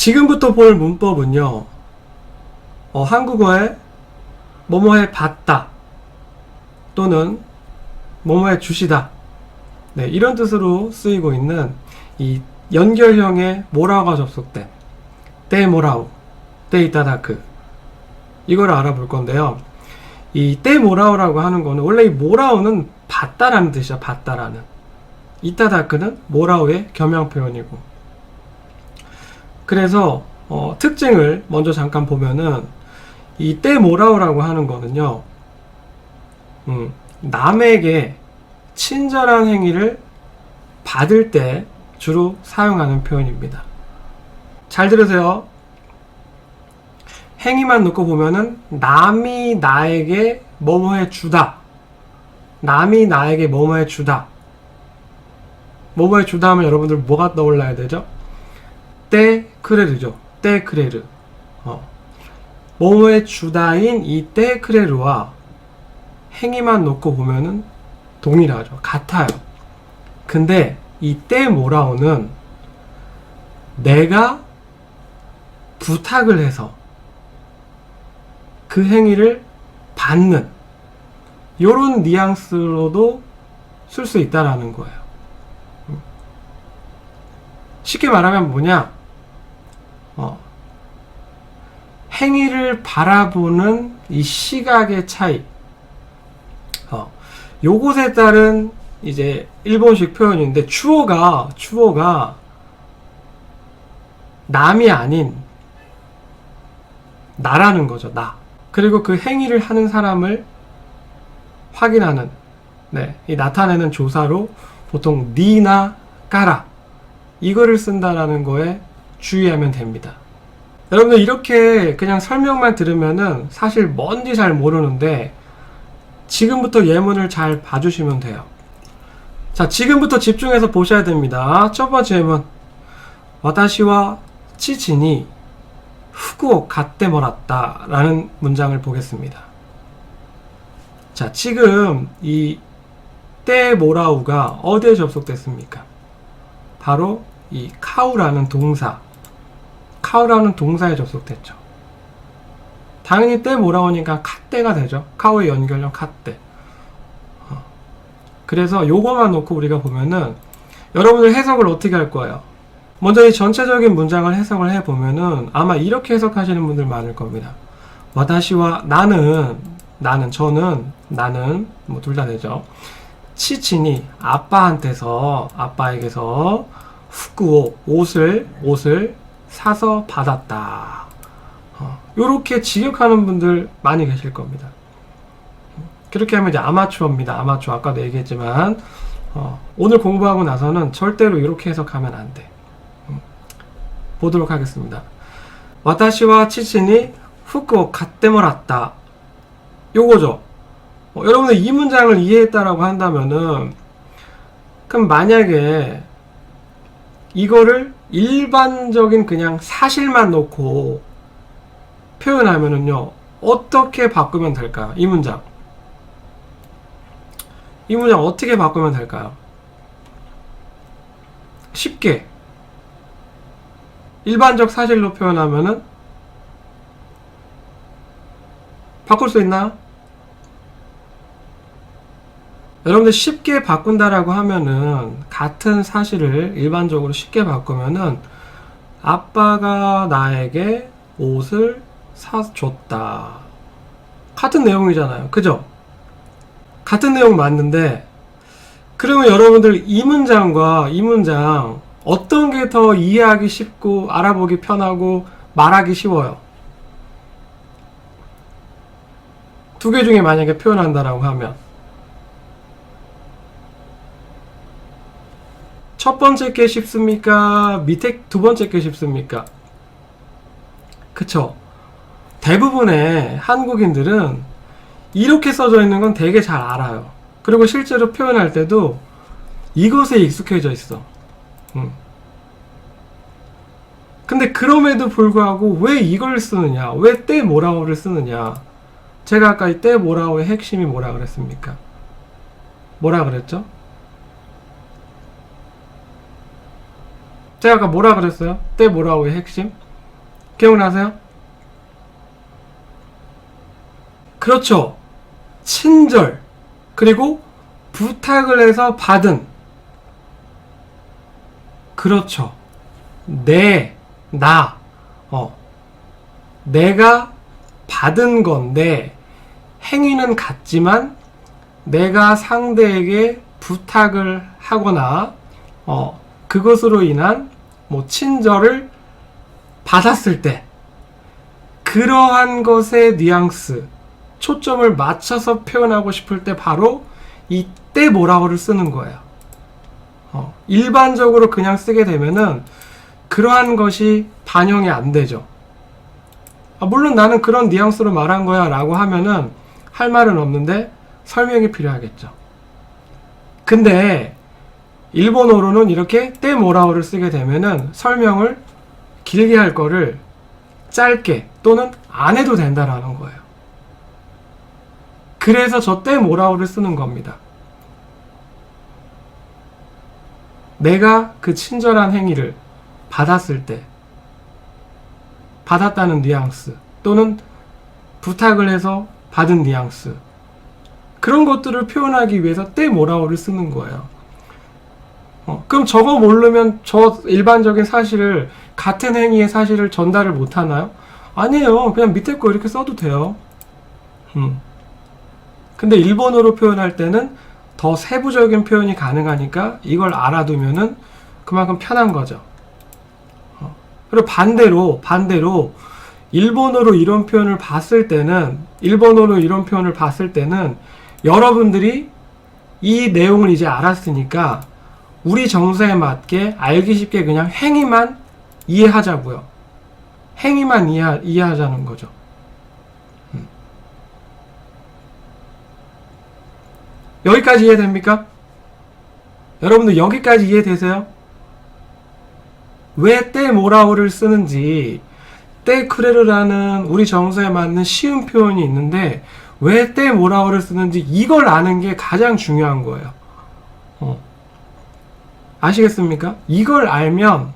지금부터 볼 문법은요, 한국어에 뭐뭐해 받다 또는 뭐뭐해 주시다, 네, 이런 뜻으로 쓰이고 있는 이 연결형의 모라우가 접속된 때 모라우, 때 이따다크, 이걸 알아볼 건데요. 이 때 모라우라고 하는 거는 원래 이 모라우는 받다라는 뜻이야. 받다라는. 이따다크는 모라우의 겸양 표현이고. 그래서 특징을 먼저 잠깐 보면은 이 때 모라우라고 하는 거는요, 남에게 친절한 행위를 받을 때 주로 사용하는 표현입니다. 잘 들으세요. 행위만 놓고 보면은 남이 나에게 뭐뭐해 주다, 남이 나에게 뭐뭐해 주다, 뭐뭐해 주다 하면 여러분들 뭐가 떠올라야 되죠? 때 크레르죠. 때 크레르. 뭐뭐해 주다인 이 때 크레르와 행위만 놓고 보면은 동일하죠. 같아요. 근데 이 때 모라오는 내가 부탁을 해서 그 행위를 받는 요런 뉘앙스로도 쓸 수 있다라는 거예요. 쉽게 말하면 뭐냐? 행위를 바라보는 이 시각의 차이. 요것에 따른 이제 일본식 표현인데, 추어가 남이 아닌 나라는 거죠. 나. 그리고 그 행위를 하는 사람을 확인하는, 네, 이 나타내는 조사로 보통 니나 까라, 이거를 쓴다라는 거에 주의하면 됩니다. 여러분들 이렇게 그냥 설명만 들으면은 사실 뭔지 잘 모르는데 지금부터 예문을 잘 봐주시면 돼요. 자, 지금부터 집중해서 보셔야 됩니다. 첫 번째 예문. 와타시와 치치니 후쿠오 갖대 몰았다 라는 문장을 보겠습니다. 자, 지금 이 때 모라우가 어디에 접속됐습니까? 바로 이 카우라는 동사에 접속됐죠. 당연히 때 모라우니까 카떼가 되죠. 카우의 연결형 카떼. 그래서 요거만 놓고 우리가 보면은 여러분들 해석을 어떻게 할 거예요? 먼저 이 전체적인 문장을 해석을 해보면은 아마 이렇게 해석하시는 분들 많을 겁니다. 와다시와 저는 뭐 둘 다 되죠. 치치니 아빠에게서 후쿠오 옷을 사서 받았다. 요렇게 직역하는 분들 많이 계실 겁니다. 그렇게 하면 이제 아마추어입니다. 아마추어. 아까도 얘기했지만 오늘 공부하고 나서는 절대로 이렇게 해석하면 안 돼. 보도록 하겠습니다. 와타시와 치치니 후쿠오 갖대 몰았다. 요거죠. 여러분들 이 문장을 이해했다라고 한다면은, 그럼 만약에 이거를 일반적인 그냥 사실만 놓고 표현하면은요, 어떻게 바꾸면 될까요? 이 문장 어떻게 바꾸면 될까요? 쉽게 일반적 사실로 표현하면은 바꿀 수 있나요? 여러분들 쉽게 바꾼다라고 하면은, 같은 사실을 일반적으로 쉽게 바꾸면은 아빠가 나에게 옷을 사줬다, 같은 내용이잖아요. 그죠? 같은 내용 맞는데, 그러면 여러분들 이 문장과 이 문장 어떤 게 더 이해하기 쉽고 알아보기 편하고 말하기 쉬워요? 두 개 중에 만약에 표현한다라고 하면 첫 번째 게 쉽습니까? 밑에 두 번째 게 쉽습니까? 그쵸? 대부분의 한국인들은 이렇게 써져 있는 건 되게 잘 알아요. 그리고 실제로 표현할 때도 이것에 익숙해져 있어. 근데 그럼에도 불구하고 왜 이걸 쓰느냐? 왜 때 모라오를 쓰느냐? 제가 아까 이 때 모라오의 핵심이 뭐라 그랬습니까? 뭐라 그랬죠? 제가 아까 뭐라 그랬어요? 때 모라오의 핵심? 기억나세요? 그렇죠. 친절, 그리고 부탁을 해서 받은. 그렇죠. 내가 받은 건데 행위는 같지만 내가 상대에게 부탁을 하거나 그것으로 인한 친절을 받았을 때 그러한 것의 뉘앙스, 초점을 맞춰서 표현하고 싶을 때 바로 이 때 뭐라고를 쓰는 거예요. 일반적으로 그냥 쓰게 되면은 그러한 것이 반영이 안 되죠. 물론 나는 그런 뉘앙스로 말한 거야 라고 하면은 할 말은 없는데 설명이 필요하겠죠. 근데 일본어로는 이렇게 때 뭐라고를 쓰게 되면은 설명을 길게 할 거를 짧게 또는 안 해도 된다라는 거예요. 그래서 저 때 뭐라고를 쓰는 겁니다. 내가 그 친절한 행위를 받았을 때 받았다는 뉘앙스 또는 부탁을 해서 받은 뉘앙스, 그런 것들을 표현하기 위해서 때 뭐라고를 쓰는 거예요. 그럼 저거 모르면 저 일반적인 사실을, 같은 행위의 사실을 전달을 못 하나요? 아니에요. 그냥 밑에 거 이렇게 써도 돼요. 근데 일본어로 표현할 때는 더 세부적인 표현이 가능하니까 이걸 알아두면은 그만큼 편한 거죠. 그리고 반대로 일본어로 이런 표현을 봤을 때는 여러분들이 이 내용을 이제 알았으니까 우리 정서에 맞게 알기 쉽게 그냥 행위만 이해하자고요. 행위만 이해하자는 거죠. 여기까지 이해됩니까? 여러분들 여기까지 이해되세요? 왜 때 뭐라고를 쓰는지, 때 크레르라는 우리 정서에 맞는 쉬운 표현이 있는데 왜 때 뭐라고를 쓰는지 이걸 아는 게 가장 중요한 거예요. 아시겠습니까? 이걸 알면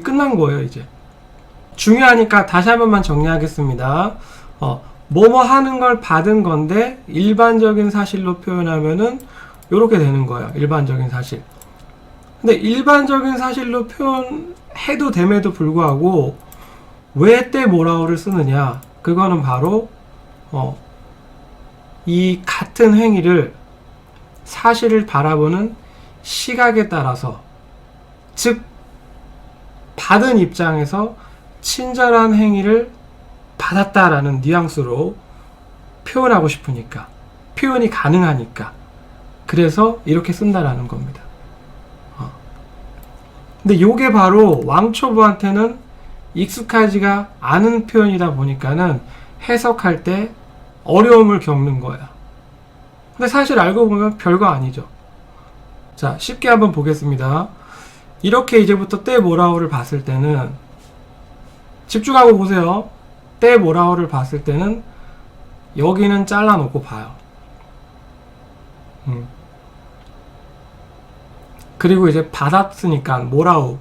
끝난 거예요, 이제. 중요하니까 다시 한 번만 정리하겠습니다. 뭐뭐 하는 걸 받은 건데 일반적인 사실로 표현하면은 요렇게 되는 거예요. 일반적인 사실. 근데 일반적인 사실로 표현해도 됨에도 불구하고 왜 때 뭐라고를 쓰느냐? 그거는 바로 이 같은 행위를, 사실을 바라보는 시각에 따라서, 즉 받은 입장에서 친절한 행위를 받았다라는 뉘앙스로 표현하고 싶으니까, 표현이 가능하니까, 그래서 이렇게 쓴다라는 겁니다. 근데 요게 바로 왕초보한테는 익숙하지가 않은 표현이다 보니까는 해석할 때 어려움을 겪는 거야. 근데 사실 알고 보면 별거 아니죠. 자, 쉽게 한번 보겠습니다. 이렇게 이제부터 때 뭐라고를 봤을 때는, 집중하고 보세요. 때 뭐라고를 봤을 때는 여기는 잘라놓고 봐요. 그리고 이제 받았으니까, 뭐라고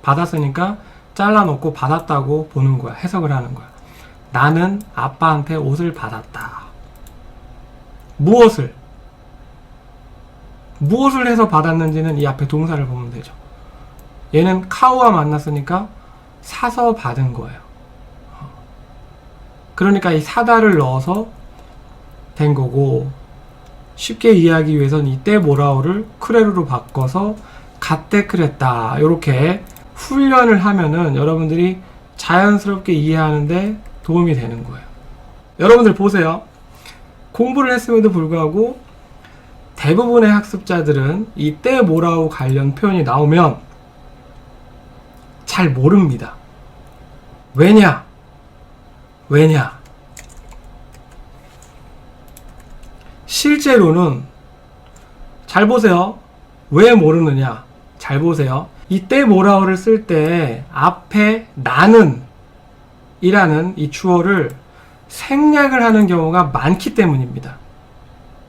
받았으니까 잘라놓고 받았다고 보는 거야. 해석을 하는 거야. 나는 아빠한테 옷을 받았다. 무엇을 해서 받았는지는 이 앞에 동사를 보면 되죠. 얘는 카우와 만났으니까 사서 받은 거예요. 그러니까 이 사다를 넣어서 된 거고, 쉽게 이해하기 위해서는 이때 뭐라오를 크레루로 바꿔서 갓때 크랬다, 이렇게 훈련을 하면은 여러분들이 자연스럽게 이해하는데 도움이 되는 거예요. 여러분들 보세요. 공부를 했음에도 불구하고 대부분의 학습자들은 이 때 뭐라오 관련 표현이 나오면 잘 모릅니다. 왜냐? 실제로는, 잘 보세요. 왜 모르느냐? 잘 보세요. 이때 뭐라고를 쓸 때 앞에 나는 이라는 이 주어를 생략을 하는 경우가 많기 때문입니다.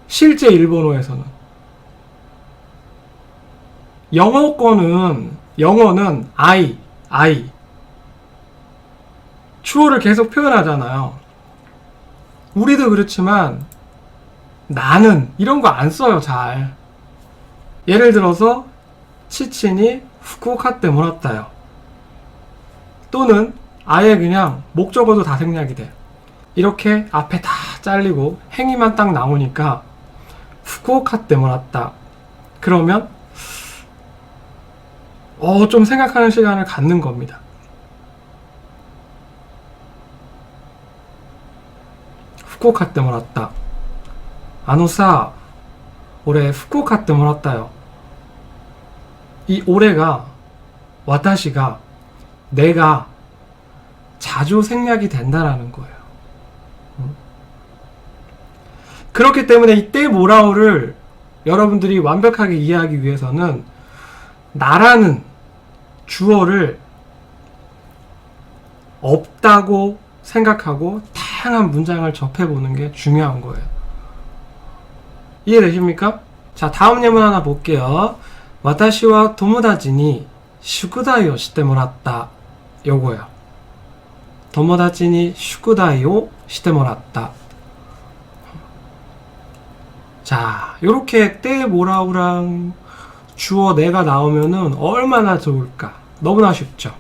실제 일본어에서는. 영어는 I, 주어를 계속 표현하잖아요. 우리도 그렇지만 나는 이런 거 안 써요, 잘. 예를 들어서 치친이 후쿠오카 때 몰았다요. 또는 아예 그냥 목적어도 다 생략이 돼. 이렇게 앞에 다 잘리고 행위만 딱 나오니까 후쿠오카 때 몰았다. 그러면 좀 생각하는 시간을 갖는 겁니다. 후쿠오카 때 몰았다. 아노사 올해 후쿠오카 때 몰았다요. 이 올해가 와타시가 내가 자주 생략이 된다라는 거예요. 그렇기 때문에 이때 모라오를 여러분들이 완벽하게 이해하기 위해서는 나라는 주어를 없다고 생각하고 다양한 문장을 접해보는 게 중요한 거예요. 이해되십니까? 자, 다음 예문 하나 볼게요. 와타시와 도모다치니 슈쿠다이を してもらった 요거요. 도모다치니 슈쿠다이を してもらった 자, 요렇게 때 모라우랑 주어 내가 나오면은 얼마나 좋을까? 너무나 쉽죠.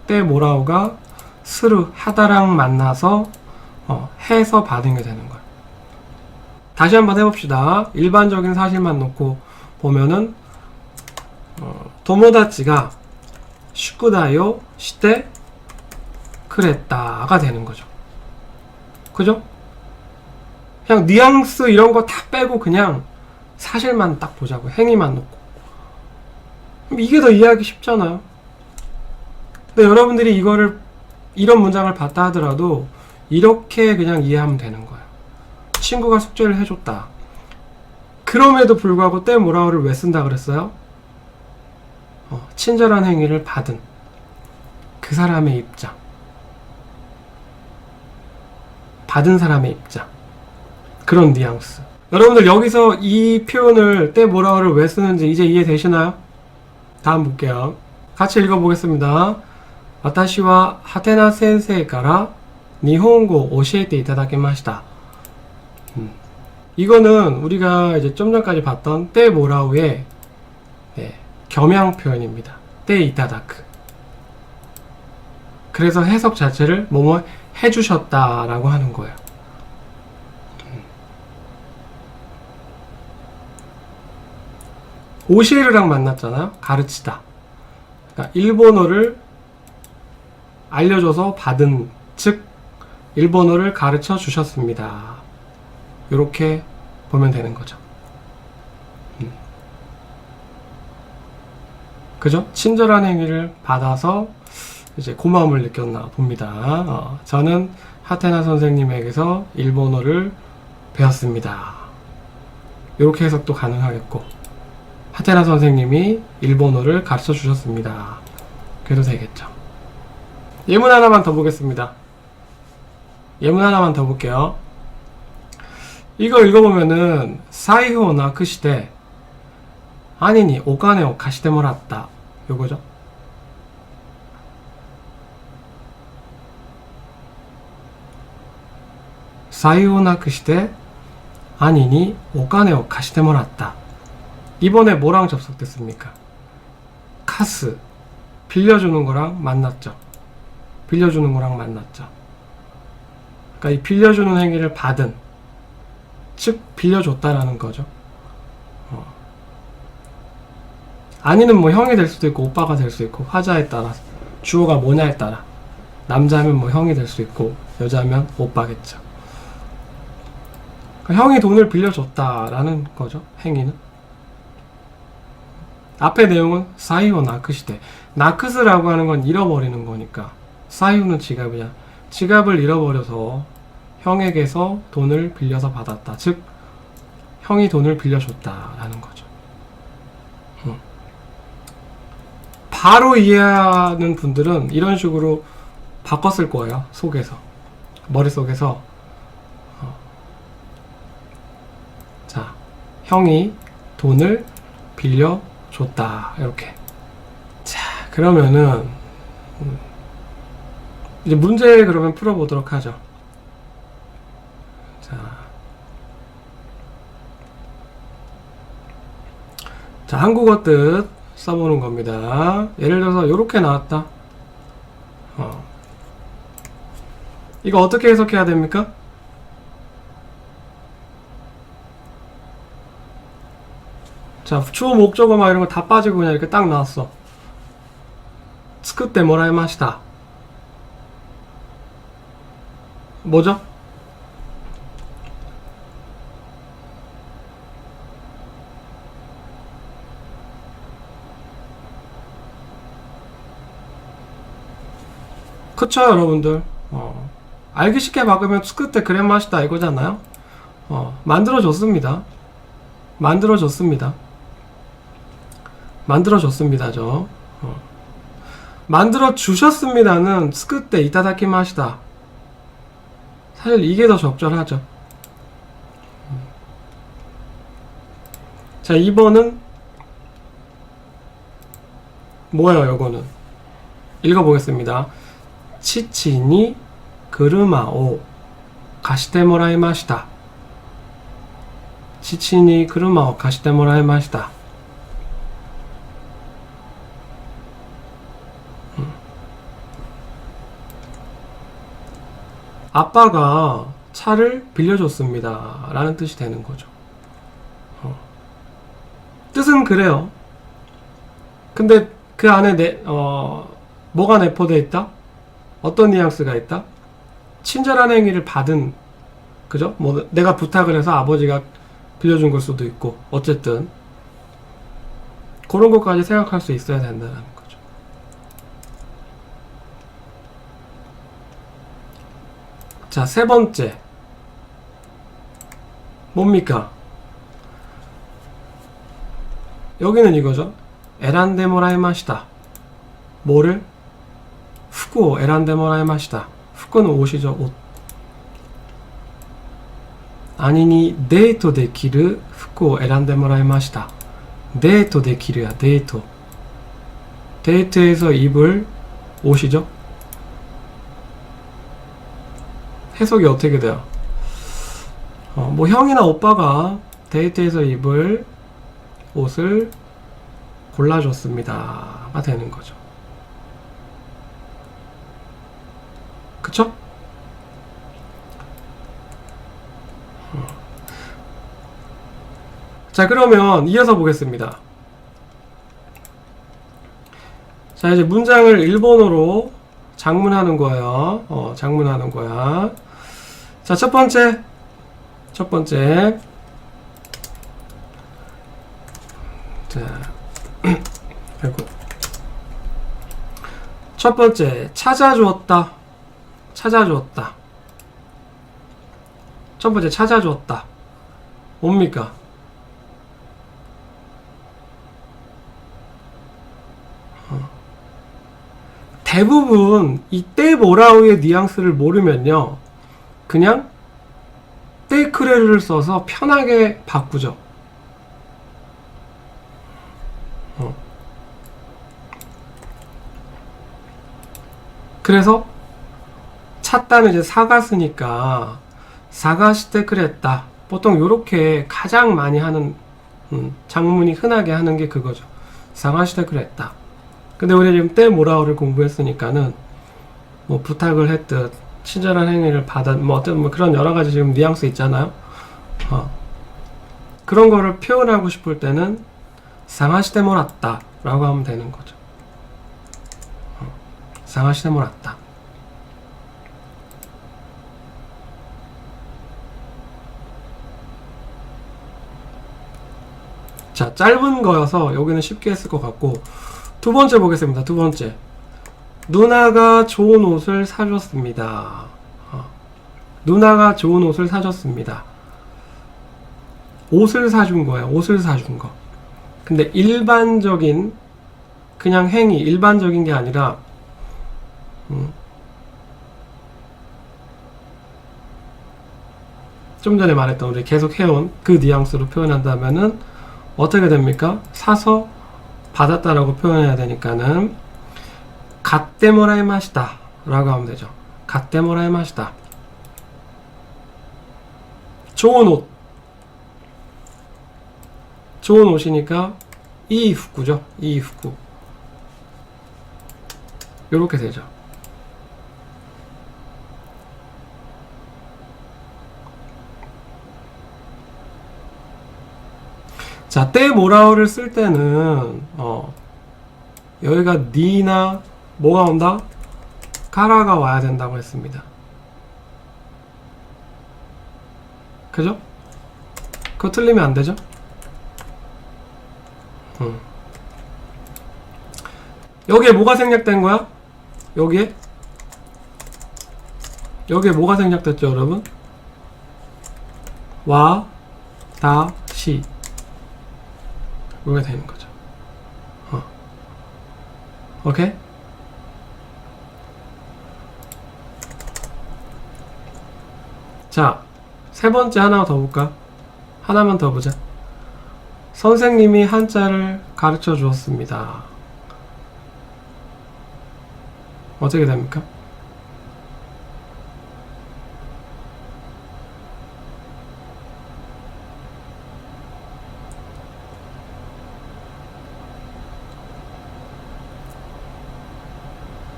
때 모라우가 스루 하다랑 만나서 해서 받은 게 되는 거예요. 다시 한번 해봅시다. 일반적인 사실만 놓고 보면은 도모다치가 슈쿠다이を してくれた가 되는 거죠. 그죠? 그냥 뉘앙스 이런 거 다 빼고 그냥 사실만 딱 보자고. 행위만 놓고. 이게 더 이해하기 쉽잖아요. 근데 여러분들이 이런 문장을 봤다 하더라도 이렇게 그냥 이해하면 되는 거예요. 친구가 숙제를 해줬다. 그럼에도 불구하고 때 모라오를 왜 쓴다 그랬어요? 친절한 행위를 받은 그 사람의 입장. 받은 사람의 입장. 그런 뉘앙스. 여러분들 여기서 이 표현을 때 모라오를 왜 쓰는지 이제 이해되시나요? 다음 볼게요. 같이 읽어보겠습니다. 私はハテナ先生から日本語を教えていただきました. 이거는 우리가 이제 좀 전까지 봤던 때 모라오의 겸양 표현입니다. 때 이타다크. 그래서 해석 자체를 뭐뭐 해주셨다라고 하는 거예요. 오시에르랑 만났잖아요. 가르치다. 그러니까 일본어를 알려줘서 받은, 즉 일본어를 가르쳐 주셨습니다. 이렇게 보면 되는 거죠. 그죠? 친절한 행위를 받아서 이제 고마움을 느꼈나 봅니다. 저는 하테나 선생님에게서 일본어를 배웠습니다. 이렇게 해석도 가능하겠고, 하테나 선생님이 일본어를 가르쳐 주셨습니다. 그래도 되겠죠. 예문 하나만 더 보겠습니다. 예문 하나만 더 볼게요. 이거 읽어보면은 사이호 나크시테 아니니 오카네오 가시테 모랐다. 요거죠. 사이호 나크시테 아니니 오카네오 가시테 모랐다. 이번에 뭐랑 접속됐습니까? 카스. 빌려주는 거랑 만났죠. 빌려주는 거랑 만났죠. 그러니까 이 빌려주는 행위를 받은, 즉 빌려줬다라는 거죠. 아니는 뭐 형이 될 수도 있고 오빠가 될 수 있고, 화자에 따라, 주어가 뭐냐에 따라, 남자면 뭐 형이 될 수 있고 여자면 오빠겠죠. 그러니까 형이 돈을 빌려줬다라는 거죠. 행위는. 앞에 내용은 사이오 나크시대. 나크스라고 하는 건 잃어버리는 거니까, 사이오는 지갑이야. 지갑을 잃어버려서 형에게서 돈을 빌려서 받았다. 즉 형이 돈을 빌려줬다라는 거죠. 바로 이해하는 분들은 이런 식으로 바꿨을 거예요. 속에서, 머릿속에서. 자, 형이 돈을 빌려줬다. 이렇게. 자, 그러면은 이제 문제 그러면 풀어보도록 하죠. 자, 한국어 뜻 써보는 겁니다. 예를 들어서 이렇게 나왔다. 이거 어떻게 해석해야 됩니까? 자, 주어 목적어 막 이런 거 다 빠지고 그냥 이렇게 딱 나왔어. 作ってもらいました 뭐죠? 그쵸, 여러분들. 알기 쉽게 바꾸면 作ってくれました 이거잖아요. 만들어줬습니다. 만들어줬습니다. 만들어줬습니다죠. 만들어주셨습니다는 作っていただきました 사실 이게 더 적절하죠. 자, 2번은 뭐예요, 요거는? 읽어보겠습니다. 父に車を貸してもらいました 父に車を貸してもらいました 아빠가 차를 빌려줬습니다 라는 뜻이 되는 거죠. 뜻은 그래요. 근데 그 안에 뭐가 내포되어 있다? 어떤 뉘앙스가 있다? 친절한 행위를 받은, 그죠? 뭐 내가 부탁을 해서 아버지가 빌려준 걸 수도 있고, 어쨌든 그런 것까지 생각할 수 있어야 된다는 거죠. 자, 세 번째 뭡니까? 여기는 이거죠. 에란데 모라이마시다. 뭐를? 服を選んでもらいました. 服の 옷이죠, 옷. 兄にデートできる服を選んでもらいました. 데이트できる야, 데이트. 데이트에서 입을 옷이죠. 해석이 어떻게 돼요? 뭐 형이나 오빠가 데이트에서 입을 옷을 골라줬습니다가 되는 거죠. 그쵸? 자, 그러면 이어서 보겠습니다. 자, 이제 문장을 일본어로 장문하는 거예요. 장문하는 거야. 자, 첫 번째. 자, 아이고. 첫 번째, 찾아주었다. 첫 번째, 찾아주었다. 뭡니까? 대부분 이때 뭐라우의 뉘앙스를 모르면요, 그냥 때크레를 써서 편하게 바꾸죠. 그래서 찾다는 이제 사가스니까 사가시테 그랬다. 보통 요렇게 가장 많이 하는 장문이 흔하게 하는 게 그거죠. 사가시테 그랬다. 근데 우리 지금 때 뭐라우를 공부했으니까는 뭐 부탁을 했듯 친절한 행위를 받은 뭐 어떤 뭐 그런 여러 가지 지금 뉘앙스 있잖아요. 그런 거를 표현하고 싶을 때는 상하시테 모랐다 라고 하면 되는 거죠. 상하시테 모랐다. 자, 짧은 거여서 여기는 쉽게 했을 것 같고, 두 번째 보겠습니다. 두 번째. 누나가 좋은 옷을 사줬습니다. 누나가 좋은 옷을 사줬습니다. 옷을 사준 거예요. 옷을 사준 거. 근데 일반적인 그냥 행위, 일반적인 게 아니라 좀 전에 말했던 우리 계속 해온 그 뉘앙스로 표현한다면은 어떻게 됩니까? 사서 받았다라고 표현해야 되니까는 갖대 모라이마시다 라고 하면 되죠. 갖대 모라이마시다. 좋은 옷. 좋은 옷이니까 이 후쿠죠. 이 후쿠. 요렇게 되죠. 자, 때 모라오를 쓸 때는 여기가 니나 뭐가 온다? 가라가 와야 된다고 했습니다. 그죠? 그거 틀리면 안 되죠? 여기에 뭐가 생략된 거야? 여기에 뭐가 생략됐죠, 여러분? 와, 다, 시. 이게 되는 거죠. 오케이? 자, 세 번째 하나 더 볼까? 하나만 더 보자. 선생님이 한자를 가르쳐 주었습니다. 어떻게 됩니까?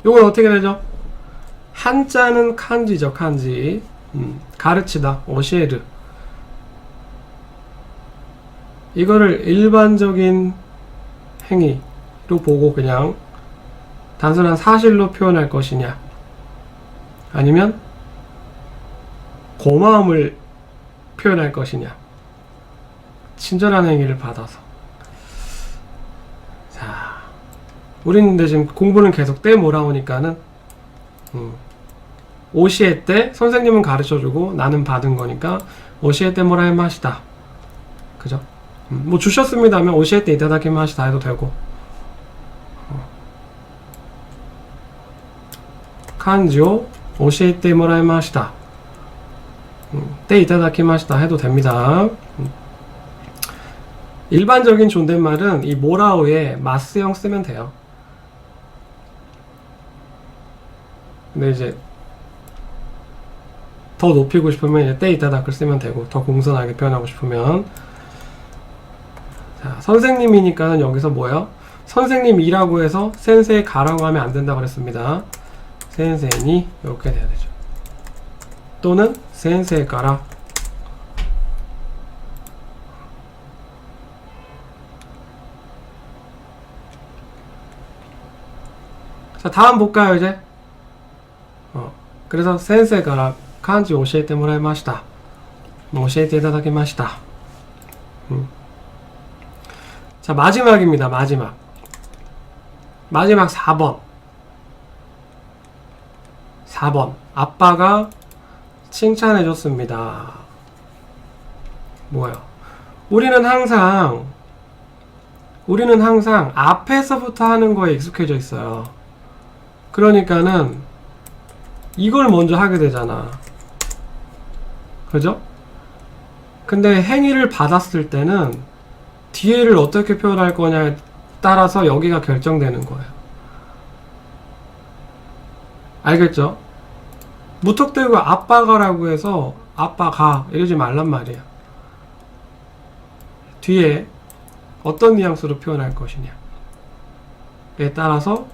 요건 어떻게 되죠? 한자는 칸지죠, 칸지. 가르치다, 오시에르. 이거를 일반적인 행위로 보고 그냥 단순한 사실로 표현할 것이냐, 아니면 고마움을 표현할 것이냐, 친절한 행위를 받아서. 자, 우리는 근데 지금 공부는 계속 때 몰아오니까는 오시에 때 선생님은 가르쳐주고 나는 받은 거니까 오시에 때 뭐라 해마시다. 그죠? 뭐 주셨습니다 하면 오시에 때 이타다키마시다 해도 되고, 간지오 오시에 때 뭐라 해마시다, 때 이타다키마시다 해도 됩니다. 일반적인 존댓말은 이 모라오에 마스형 쓰면 돼요. 근데 이제 더 높이고 싶으면 이제 때 이타다크를 쓰면 되고, 더 공손하게 표현하고 싶으면. 자, 선생님이니까는 여기서 뭐예요? 선생님이라고 해서 센세이 가라고 하면 안 된다고 그랬습니다. 센세이니 이렇게 돼야 되죠. 또는 센세이 가라. 자, 다음 볼까요, 이제? 그래서 센세이 가라 간지 오시에테 모라이마시다. 오시에테 이타다키마시다. 자, 마지막입니다. 마지막 4번. 아빠가 칭찬해줬습니다. 뭐예요? 우리는 항상 앞에서부터 하는 거에 익숙해져 있어요. 그러니까는 이걸 먼저 하게 되잖아. 그죠? 근데 행위를 받았을 때는 뒤에를 어떻게 표현할 거냐에 따라서 여기가 결정되는 거예요. 알겠죠? 무턱대고 아빠가라고 해서 아빠가 이러지 말란 말이야. 뒤에 어떤 뉘앙스로 표현할 것이냐에 따라서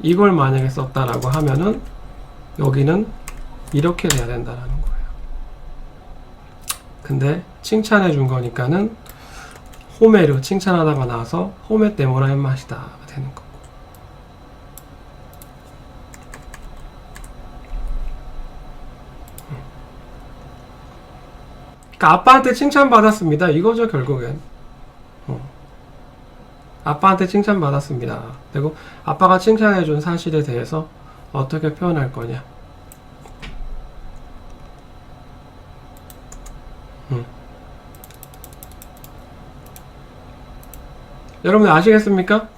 이걸 만약에 썼다라고 하면은 여기는 이렇게 돼야 된다라는 거예요. 근데 칭찬해 준 거니까는 호메르, 칭찬하다가 나와서 호메 때모라 엠마시다 되는 거고. 그러니까 아빠한테 칭찬받았습니다 이거죠, 결국엔. 아빠한테 칭찬받았습니다. 그리고 아빠가 칭찬해준 사실에 대해서 어떻게 표현할 거냐. 여러분들 아시겠습니까?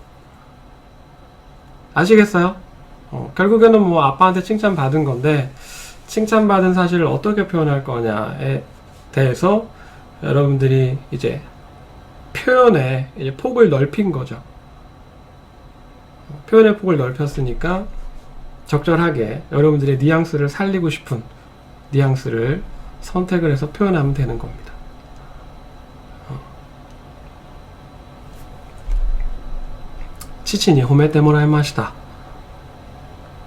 아시겠어요? 결국에는 뭐 아빠한테 칭찬받은 건데, 칭찬받은 사실을 어떻게 표현할 거냐에 대해서 여러분들이 이제 표현의 이제 폭을 넓힌 거죠. 표현의 폭을 넓혔으니까 적절하게 여러분들의 뉘앙스를 살리고 싶은 뉘앙스를 선택을 해서 표현하면 되는 겁니다. 치치니 호메테 모라이마시다.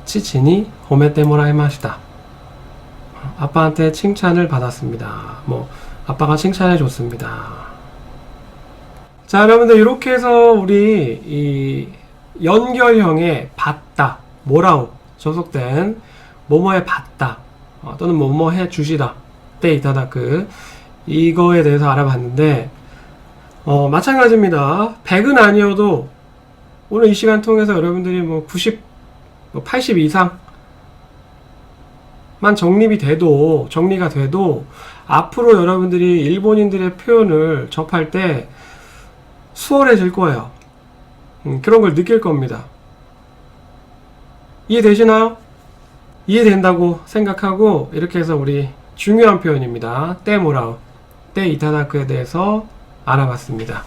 치치니 호메테 모라이마시다. 아빠한테 칭찬을 받았습니다. 뭐 아빠가 칭찬해 줬습니다. 자, 여러분들 이렇게 해서 우리 이 연결형의 받다, 뭐라우 접속된 뭐뭐해 받다 또는 뭐뭐해 주시다 때 이타다크 이거에 대해서 알아봤는데 마찬가지입니다. 100은 아니어도 오늘 이 시간 통해서 여러분들이 뭐 90, 80 이상만 정리가 돼도 앞으로 여러분들이 일본인들의 표현을 접할 때 수월해질 거예요. 그런 걸 느낄 겁니다. 이해되시나요? 이해된다고 생각하고 이렇게 해서 우리 중요한 표현입니다. 때 모라우, 때 이타다크에 대해서 알아봤습니다.